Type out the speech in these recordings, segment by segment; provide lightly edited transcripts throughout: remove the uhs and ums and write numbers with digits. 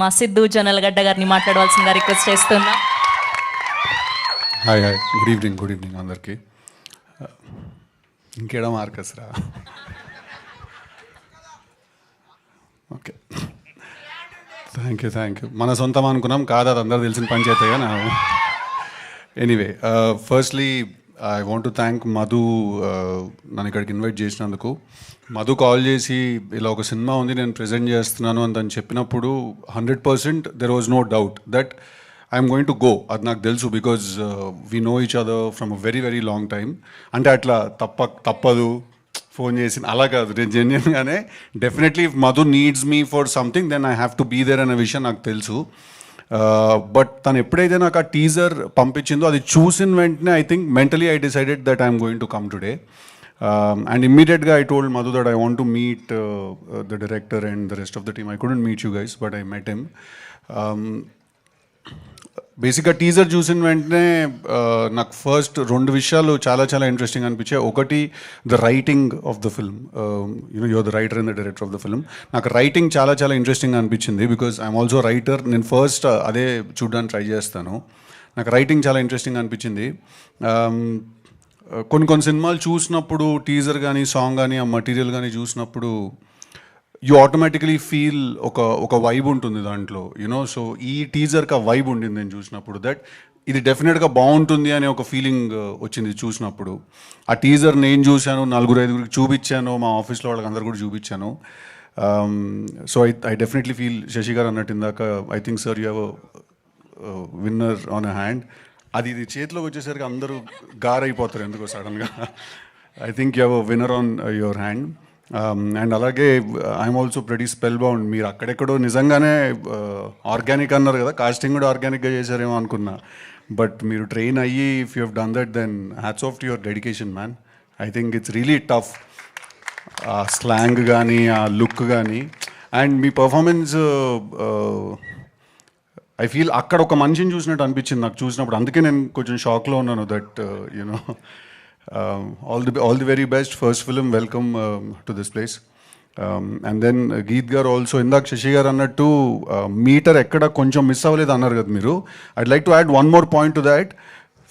మా సిద్ధు జొన్నలగడ్డ గారిని మాట్లాడవలసిందిగా రిక్వెస్ట్ చేస్తున్నా. హాయ్ గుడ్ ఈవినింగ్ అందరికీ. ఇంకేడ మార్కస్ రా. Okay, thank you. మన సొంతం అనుకున్నాం కాదు, అది అందరూ తెలిసిన పంచాయతీగా నా. Anyway, firstly I want to thank Madhu నన్ను ఇక్కడికి ఇన్వైట్ చేసినందుకు. మధు కాల్ చేసి ఇలా ఒక సినిమా ఉంది నేను ప్రజెంట్ చేస్తున్నాను అని తను చెప్పినప్పుడు 100% there was no doubt that I'm going to go. అది నాకు తెలుసు, because we know each other from a very very long time. అంటే అట్లా తప్పదు ఫోన్ చేసి అలా కాదు, నేను జెన్యున్గానే definitely if Madhu needs me for something then I have to be there అనే విషయం నాకు తెలుసు. బట్ తను ఎప్పుడైతే నాకు ఆ టీజర్ పంపించిందో అది చూసిన వెంటనే I think mentally I decided that I'm going to come today. And immediately I told Madhu that I want to meet the director and the rest of the team. I couldn't meet you guys, but I met him. బేసిక్గా teaser చూసిన వెంటనే నాకు first రెండు విషయాలు చాలా interesting అనిపించాయి. ఒకటి, the writing of the film. You are the writer and the director of the film. నాకు రైటింగ్ చాలా ఇంట్రెస్టింగ్ అనిపించింది, బికాజ్ ఐఎమ్ ఆల్సో రైటర్. నేను ఫస్ట్ అదే చూడడానికి ట్రై చేస్తాను. నాకు రైటింగ్ చాలా ఇంట్రెస్టింగ్ అనిపించింది. కొన్ని సినిమాలు చూసినప్పుడు టీజర్ కానీ సాంగ్ కానీ ఆ మటీరియల్ కానీ చూసినప్పుడు యూ ఆటోమేటికలీ ఫీల్ ఒక వైబ్ ఉంటుంది దాంట్లో, యూనో. సో ఈ టీజర్కి ఆ వైబ్ ఉండింది నేను చూసినప్పుడు, దట్ ఇది డెఫినెట్గా బాగుంటుంది అనే ఒక ఫీలింగ్ వచ్చింది చూసినప్పుడు. ఆ టీజర్ నేను చూశాను, 4-5 చూపించాను, మా ఆఫీస్లో వాళ్ళకి అందరు కూడా చూపించాను. So I definitely feel Shashi garu అన్నట్టు ఇందాక, I think sir you have winner on a hand. అది ఇది చేతిలోకి వచ్చేసరికి అందరూ గారైపోతారు ఎందుకో సడన్గా. I think you have a winner on your hand. And అలాగే I'm also pretty spellbound. మీరు అక్కడెక్కడో నిజంగానే ఆర్గానిక్ అన్నారు కదా, కాస్టింగ్ కూడా ఆర్గానిక్గా చేశారేమో అనుకున్నా. బట్ మీరు ట్రైన్ అయ్యి if you have done that then hats off to your dedication man. I think it's really tough. ఆ స్లాంగ్ కానీ ఆ లుక్ కానీ అండ్ మీ పర్ఫార్మెన్స్, ఐ ఫీల్ అక్కడ ఒక మనిషిని చూసినట్టు అనిపించింది నాకు చూసినప్పుడు. అందుకే నేను కొంచెం షాక్లో ఉన్నాను that you know. All the very best. First film, welcome to this place. And then Geet గారు ఆల్సో, ఇందాక శశి గారు అన్నట్టు మీటర్ ఎక్కడ కొంచెం మిస్ అవ్వలేదు అన్నారు కదా మీరు. I'd like to add one more point to that.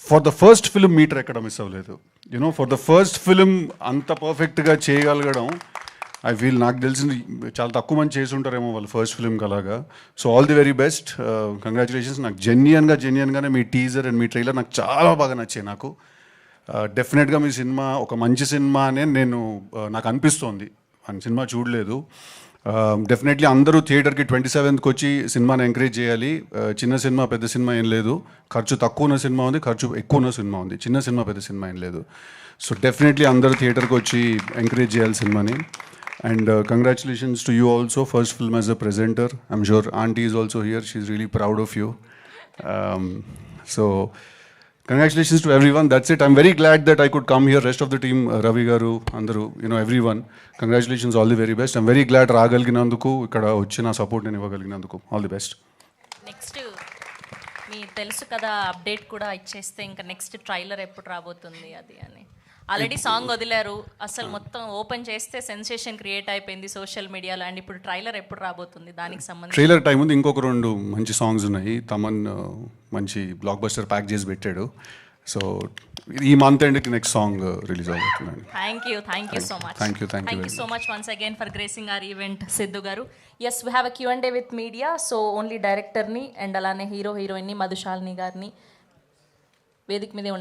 For the first film metre ఎక్కడ మిస్ అవ్వలేదు. You know, for the first film అంత పర్ఫెక్ట్గా చేయగలగడం, ఐ ఫీల్ నాకు తెలిసింది చాలా తక్కువ మంది చేసి ఉంటారేమో వాళ్ళు ఫస్ట్ ఫిల్మ్కి అలాగా. So all the very best, congratulations. నాకు జెన్యున్గానే మీ టీజర్ అండ్ మీ ట్రైలర్ నాకు చాలా బాగా నచ్చాయి. నాకు డెఫినెట్గా మీ సినిమా ఒక మంచి సినిమా అనే నాకు అనిపిస్తోంది. అని సినిమా చూడలేదు. డెఫినెట్లీ అందరూ థియేటర్కి 27th వచ్చి సినిమాని ఎంకరేజ్ చేయాలి. చిన్న సినిమా పెద్ద సినిమా ఏం లేదు. ఖర్చు తక్కువ ఉన్న సినిమా ఉంది, ఖర్చు ఎక్కువ ఉన్న సినిమా ఉంది. చిన్న సినిమా పెద్ద సినిమా ఏం లేదు. సో డెఫినెట్లీ అందరూ థియేటర్కి వచ్చి ఎంకరేజ్ చేయాలి సినిమాని. And congratulations to you also, first film as a presenter. I'm sure auntie is also here. She's really proud of you. So congratulations to everyone. That's it. I'm very glad that I could come here. Rest of the team, Ravi garu, andaru, everyone. Congratulations, all the very best. I'm very glad రాగలిగినందుకు, ఇక్కడ వచ్చి నా support నేను ఇవ్వగలిగినందుకు. All the best. Next మీ తెలుసు కదా update కూడా ఇచ్చేస్తే, ఇంకా నెక్స్ట్ ట్రైలర్ ఎప్పుడు రాబోతుంది అది అని. ఆల్రెడీ సాంగ్ వదిలారు, అసలు మొత్తం ఓపెన్ చేస్తే సెన్సేషన్ క్రియేట్ అయిపోయింది సోషల్ మీడియాలో. అండ్ ఇప్పుడు ట్రైలర్ ఎప్పుడు రాబోతుంది, దానికి సంబంధించి ట్రైలర్ టైం ఉంది. ఇంకొక 2 మంచి సాంగ్స్ ఉన్నాయి. తమన్ మంచి బ్లాక్ బస్టర్ ప్యాక్ చేసి పెట్టాడు. సో ఈ మంత్ ఎండ్కి నెక్స్ట్ సాంగ్ రిలీజ్ అవుతుంది. Thank you so much. Thank you so much once again for gracing our event Siddhu garu. Yes, we have a Q&A with media. So only డైరెక్టర్ని and అలానే హీరోయిన్ని మధుశాలిని గారిని వేదిక మీదే